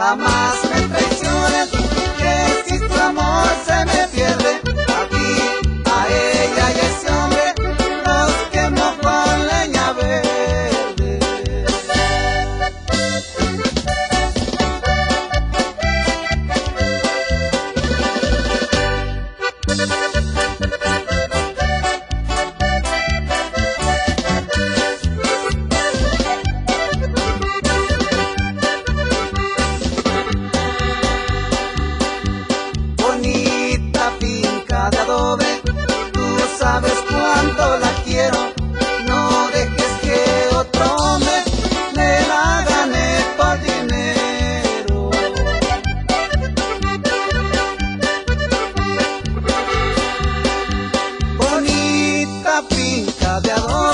jamás me traiciones, que si tu amor se me pierde, a ti, a ella y a ese hombre, los quemo con leña verde. Bonita finca de adobe, tú sabes cuánto la quiero, no dejes que otro hombre me la gane por dinero. Bonita finca de adobe,